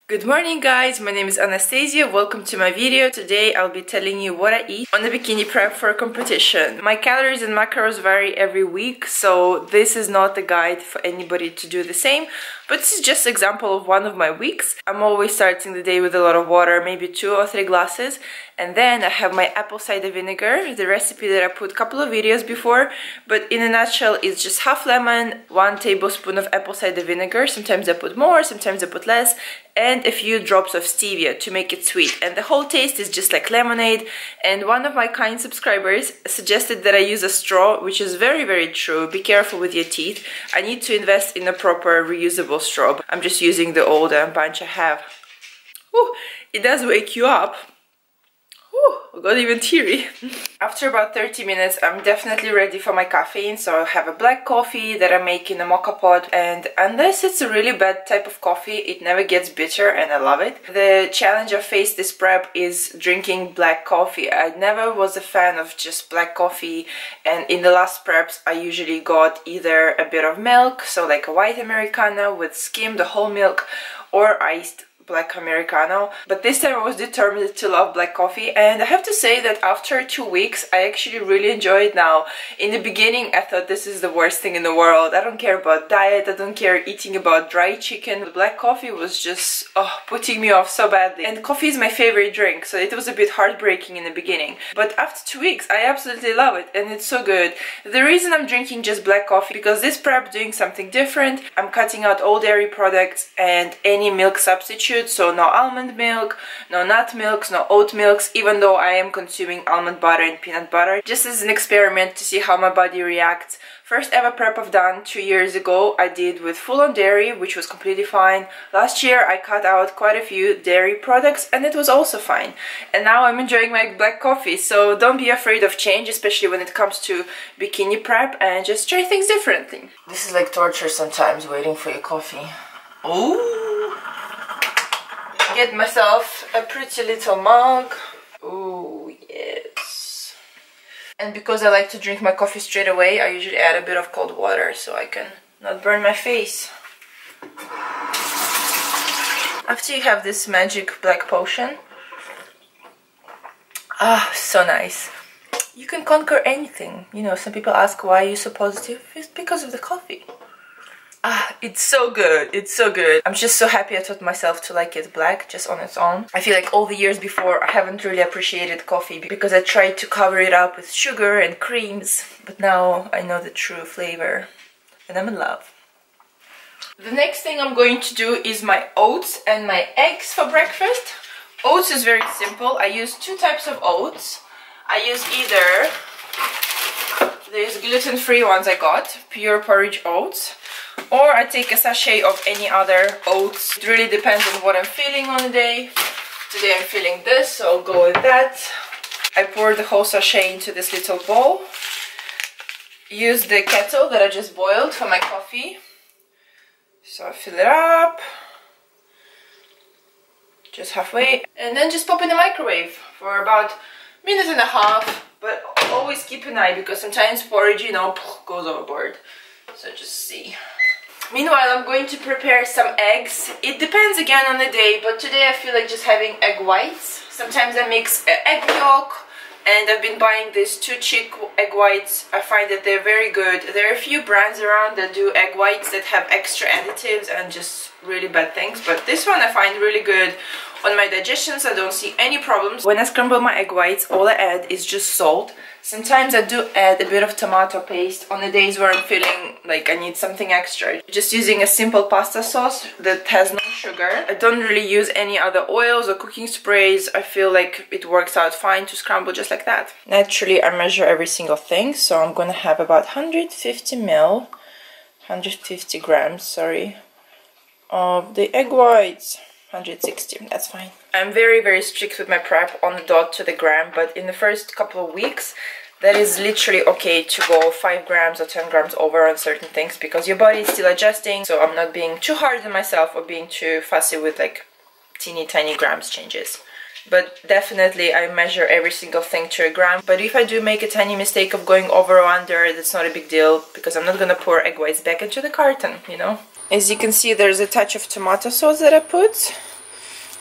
Good morning guys, my name is Anastasia, welcome to my video. Today I'll be telling you what I eat on the bikini prep for a competition. My calories and macros vary every week, so this is not a guide for anybody to do the same, but this is just an example of one of my weeks. I'm always starting the day with a lot of water, maybe 2 or 3 glasses, and then I have my apple cider vinegar, the recipe that I put a couple of videos before, but in a nutshell it's just half lemon, 1 tablespoon of apple cider vinegar, sometimes I put more, sometimes I put less, and a few drops of stevia to make it sweet, and the whole taste is just like lemonade. And one of my kind subscribers suggested that I use a straw, which is very true. Be careful with your teeth. I need to invest in a proper reusable straw. I'm just using the old bunch I have. Ooh, it does wake you up. I got even teary. After about 30 minutes, I'm definitely ready for my caffeine, so I have a black coffee that I make in a mocha pot, and unless it's a really bad type of coffee, it never gets bitter and I love it. The challenge I faced this prep is drinking black coffee. I never was a fan of just black coffee, and in the last preps I usually got either a bit of milk, so like a white Americano with skimmed whole milk, or iced black Americano, but this time I was determined to love black coffee, and I have to say that after 2 weeks I actually really enjoy it now. In the beginning I thought this is the worst thing in the world. I don't care about diet, I don't care eating about dry chicken. The black coffee was just putting me off so badly, and coffee is my favorite drink, so it was a bit heartbreaking in the beginning, but after 2 weeks I absolutely love it and it's so good. The reason I'm drinking just black coffee because this prep doing something different. I'm cutting out all dairy products and any milk substitute. So no almond milk, no nut milks, no oat milks, even though I am consuming almond butter and peanut butter, just as an experiment to see how my body reacts. First ever prep I've done 2 years ago, I did with full-on dairy, which was completely fine. Last year I cut out quite a few dairy products and it was also fine. And now I'm enjoying my black coffee, so don't be afraid of change, especially when it comes to bikini prep, and just try things differently. This is like torture sometimes, waiting for your coffee. Ooh! Get myself a pretty little mug. Ooh, yes. And because I like to drink my coffee straight away, I usually add a bit of cold water so I can not burn my face. After you have this magic black potion, so nice. You can conquer anything. You know, some people ask why you're so positive. It's because of the coffee. It's so good, it's so good. I'm just so happy I taught myself to like it black, just on its own. I feel like all the years before I haven't really appreciated coffee because I tried to cover it up with sugar and creams, but now I know the true flavor and I'm in love. The next thing I'm going to do is my oats and my eggs for breakfast. Oats is very simple. I use 2 types of oats. I use either these gluten-free ones I got, pure porridge oats, or I take a sachet of any other oats. It really depends on what I'm feeling on the day. Today I'm feeling this, so I'll go with that. I pour the whole sachet into this little bowl. Use the kettle that I just boiled for my coffee. So I fill it up, just halfway, and then just pop in the microwave for about a minute and a half, but always keep an eye because sometimes porridge, you know, goes overboard. So just see. Meanwhile, I'm going to prepare some eggs. It depends again on the day, but today I feel like just having egg whites. Sometimes I mix egg yolk, and I've been buying these 2 chick egg whites. I find that they're very good. There are a few brands around that do egg whites that have extra additives and just really bad things, but this one I find really good. On my digestions, I don't see any problems. When I scramble my egg whites, all I add is just salt. Sometimes I do add a bit of tomato paste on the days where I'm feeling like I need something extra. Just using a simple pasta sauce that has no sugar. I don't really use any other oils or cooking sprays. I feel like it works out fine to scramble just like that. Naturally, I measure every single thing, so I'm gonna have about 150 grams, sorry, of the egg whites. 160, that's fine. I'm very strict with my prep on the dot to the gram, but in the first couple of weeks that is literally okay to go 5 grams or 10 grams over on certain things because your body is still adjusting, so I'm not being too hard on myself or being too fussy with like teeny tiny grams changes. But definitely I measure every single thing to a gram. But if I do make a tiny mistake of going over or under, that's not a big deal because I'm not gonna pour egg whites back into the carton, you know. As you can see, there's a touch of tomato sauce that I put.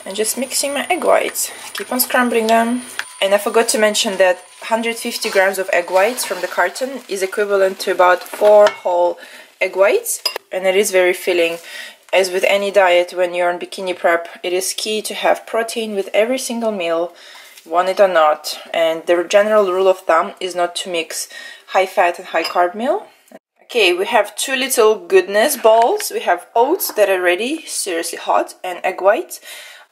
And just mixing my egg whites. Keep on scrambling them. And I forgot to mention that 150 grams of egg whites from the carton is equivalent to about 4 whole egg whites. And it is very filling. As with any diet, when you're on bikini prep, it is key to have protein with every single meal, want it or not. And the general rule of thumb is not to mix high fat and high carb meal. Okay, we have 2 little goodness balls. We have oats that are ready, seriously hot, and egg whites.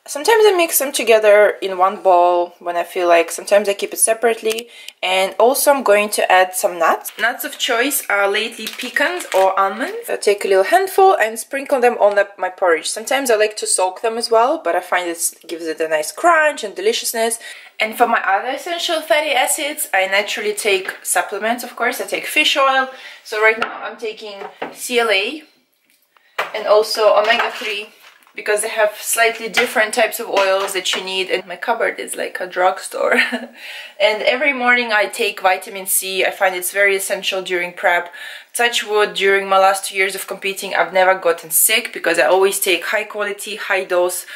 Sometimes I mix them together in one bowl when I feel like. Sometimes I keep it separately. And also I'm going to add some nuts. Nuts of choice are lately pecans or almonds. I take a little handful and sprinkle them on my porridge. Sometimes I like to soak them as well, but I find it gives it a nice crunch and deliciousness. And for my other essential fatty acids, I naturally take supplements, of course. I take fish oil. So right now I'm taking CLA and also omega-3, because they have slightly different types of oils that you need, and my cupboard is like a drugstore. And every morning I take vitamin C. I find it's very essential during prep. Touch wood, during my last 2 years of competing, I've never gotten sick because I always take high quality, high dose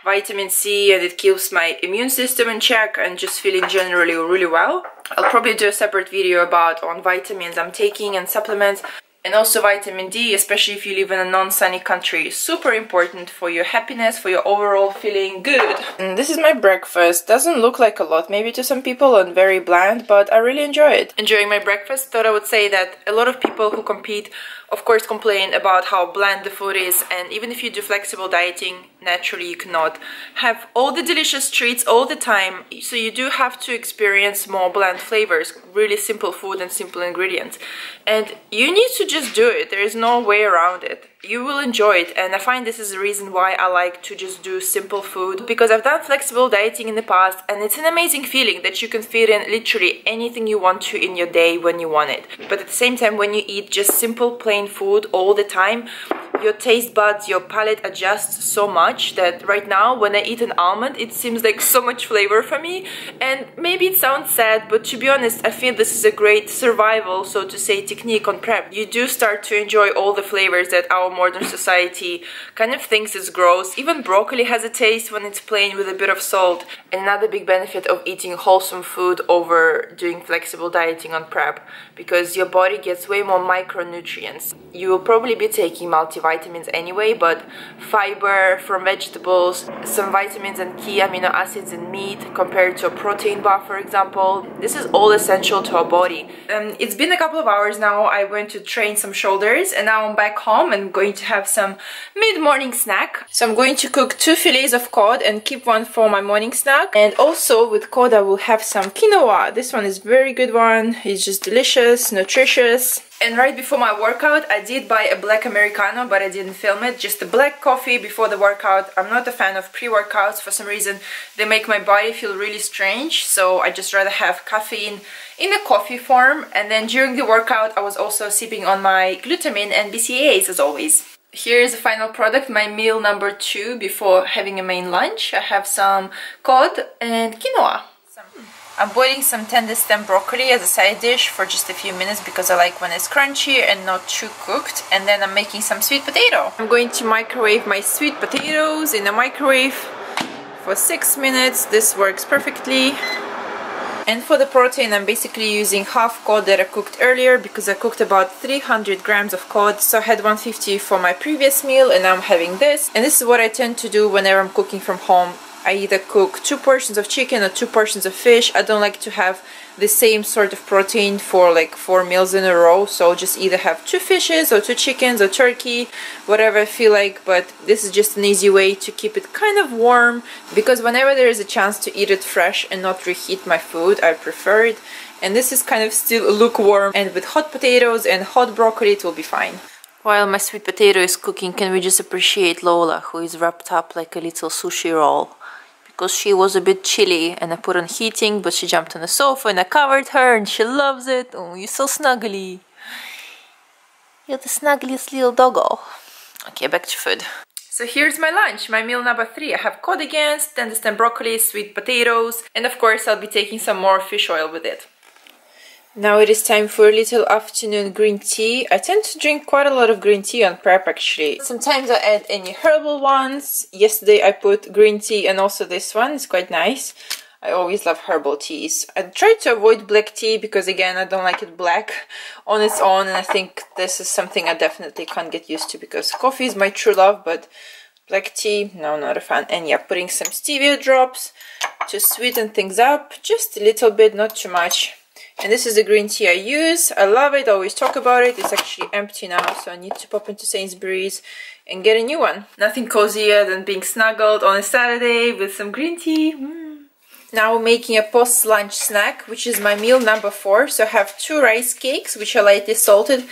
vitamin C, and it keeps my immune system in check and just feeling generally really well. I'll probably do a separate video on vitamins I'm taking and supplements. And also vitamin D, especially if you live in a non-sunny country, is super important for your happiness, for your overall feeling good. And this is my breakfast. Doesn't look like a lot maybe to some people and very bland, but I really enjoy it. Enjoying my breakfast, thought I would say that a lot of people who compete of course complain about how bland the food is, and even if you do flexible dieting, naturally you cannot have all the delicious treats all the time, so you do have to experience more bland flavors, really simple food and simple ingredients, and you need to just do it. There is no way around it. You will enjoy it, and I find this is the reason why I like to just do simple food, because I've done flexible dieting in the past and it's an amazing feeling that you can fit in literally anything you want to in your day when you want it. But at the same time, when you eat just simple plain food all the time, your taste buds, your palate adjusts so much that right now when I eat an almond, it seems like so much flavor for me. And maybe it sounds sad, but to be honest, I feel this is a great survival, so to say, technique on prep. You do start to enjoy all the flavors that our modern society kind of thinks is gross. Even broccoli has a taste when it's plain with a bit of salt. And another big benefit of eating wholesome food over doing flexible dieting on prep, because your body gets way more micronutrients. You will probably be taking multivitamins anyway, but fiber from vegetables, some vitamins and key amino acids in meat compared to a protein bar, for example. This is all essential to our body. It's been a couple of hours now. I went to train some shoulders and now I'm back home and going to have some mid-morning snack. So I'm going to cook 2 fillets of cod and keep one for my morning snack. And also with cod I will have some quinoa. This one is a very good one. It's just delicious, nutritious. And right before my workout, I did buy a black Americano, but I didn't film it. Just a black coffee before the workout. I'm not a fan of pre-workouts. For some reason, they make my body feel really strange. So I just rather have caffeine in a coffee form. And then during the workout, I was also sipping on my glutamine and BCAAs as always. Here is the final product, my meal number 2 before having a main lunch. I have some cod and quinoa. I'm boiling some tender stem broccoli as a side dish for just a few minutes because I like when it's crunchy and not too cooked. And then I'm making some sweet potato. I'm going to microwave my sweet potatoes in the microwave for 6 minutes. This works perfectly. And for the protein, I'm basically using half cod that I cooked earlier because I cooked about 300 grams of cod. So I had 150 for my previous meal and now I'm having this. And this is what I tend to do whenever I'm cooking from home. I either cook 2 portions of chicken or 2 portions of fish. I don't like to have the same sort of protein for like 4 meals in a row, so just either have 2 fishes or 2 chickens or turkey, whatever I feel like. But this is just an easy way to keep it kind of warm, because whenever there is a chance to eat it fresh and not reheat my food, I prefer it. And this is kind of still lukewarm, and with hot potatoes and hot broccoli it will be fine. While my sweet potato is cooking, can we just appreciate Lola, who is wrapped up like a little sushi roll? Because she was a bit chilly and I put on heating, but she jumped on the sofa and I covered her and she loves it. Oh, you're so snuggly. You're the snuggliest little doggo. Okay, back to food. So here's my lunch, my meal number 3. I have cod again, tender stem broccoli, sweet potatoes, and of course I'll be taking some more fish oil with it. Now it is time for a little afternoon green tea. I tend to drink quite a lot of green tea on prep actually. Sometimes I add any herbal ones. Yesterday I put green tea and also this one. It's quite nice. I always love herbal teas. I try to avoid black tea because again I don't like it black on its own, and I think this is something I definitely can't get used to because coffee is my true love, but black tea, no, not a fan. And yeah, putting some stevia drops to sweeten things up, just a little bit, not too much. And this is the green tea I use. I love it, I always talk about it. It's actually empty now, so I need to pop into Sainsbury's and get a new one. Nothing cozier than being snuggled on a Saturday with some green tea. Now making a post-lunch snack, which is my meal number 4. So I have 2 rice cakes, which are lightly salted,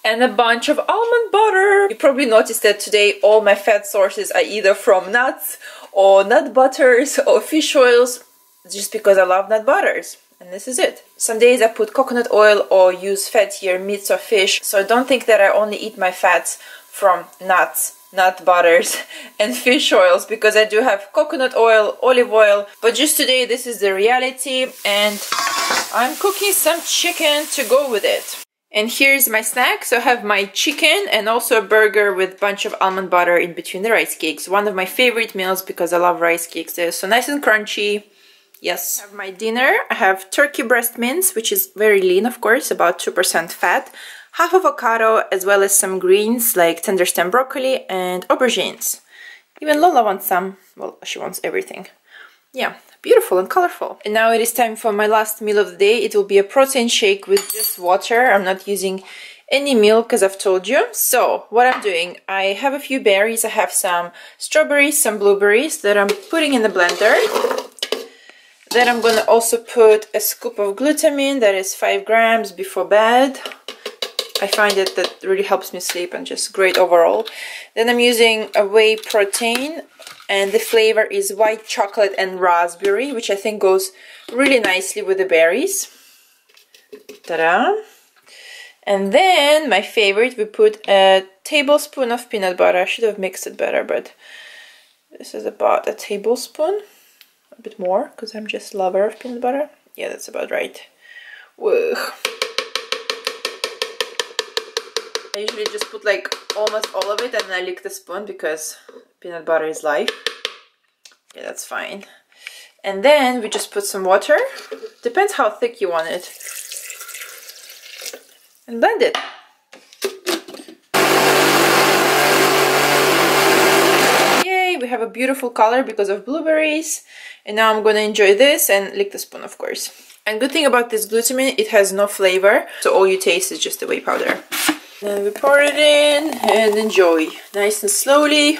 and a bunch of almond butter. You probably noticed that today all my fat sources are either from nuts or nut butters or fish oils, just because I love nut butters. And this is it. Some days I put coconut oil or use fattier meats or fish, so don't think that I only eat my fats from nuts, nut butters and fish oils, because I do have coconut oil, olive oil, but just today this is the reality, and I'm cooking some chicken to go with it. And here's my snack. So I have my chicken and also a burger with a bunch of almond butter in between the rice cakes. One of my favorite meals because I love rice cakes. They're so nice and crunchy. Yes. I have my dinner. I have turkey breast mince, which is very lean, of course, about 2% fat, half avocado, as well as some greens like tender stem broccoli and aubergines. Even Lola wants some. Well, she wants everything. Yeah, beautiful and colorful. And now it is time for my last meal of the day. It will be a protein shake with just water. I'm not using any milk, as I've told you. So what I'm doing, I have a few berries. I have some strawberries, some blueberries that I'm putting in the blender. Then I'm gonna also put a scoop of glutamine, that is 5 grams before bed. I find that really helps me sleep and just great overall. Then I'm using a whey protein, and the flavor is white chocolate and raspberry, which I think goes really nicely with the berries. Ta-da! And then my favorite, we put a tablespoon of peanut butter. I should have mixed it better, but this is about a tablespoon. A bit more, because I'm just a lover of peanut butter. Yeah, that's about right. Whoa. I usually just put like almost all of it and then I lick the spoon because peanut butter is life. Yeah, that's fine. And then we just put some water. Depends how thick you want it. And blend it. Yay, we have a beautiful color because of blueberries. And now I'm gonna enjoy this and lick the spoon, of course. And good thing about this glutamine, it has no flavor, so all you taste is just the whey powder. Then we pour it in and enjoy, nice and slowly.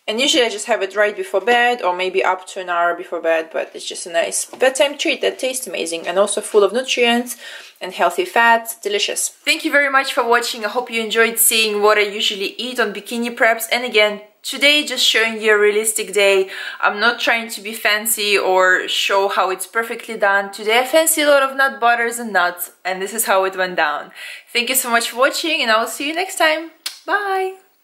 And usually I just have it right before bed, or maybe up to an hour before bed, but it's just a nice bedtime treat that tastes amazing and also full of nutrients and healthy fats. Delicious. Thank you very much for watching. I hope you enjoyed seeing what I usually eat on bikini preps. And again, today just showing you a realistic day. I'm not trying to be fancy or show how it's perfectly done. Today I fancy a lot of nut butters and nuts, and this is how it went down. Thank you so much for watching, and I will see you next time. Bye!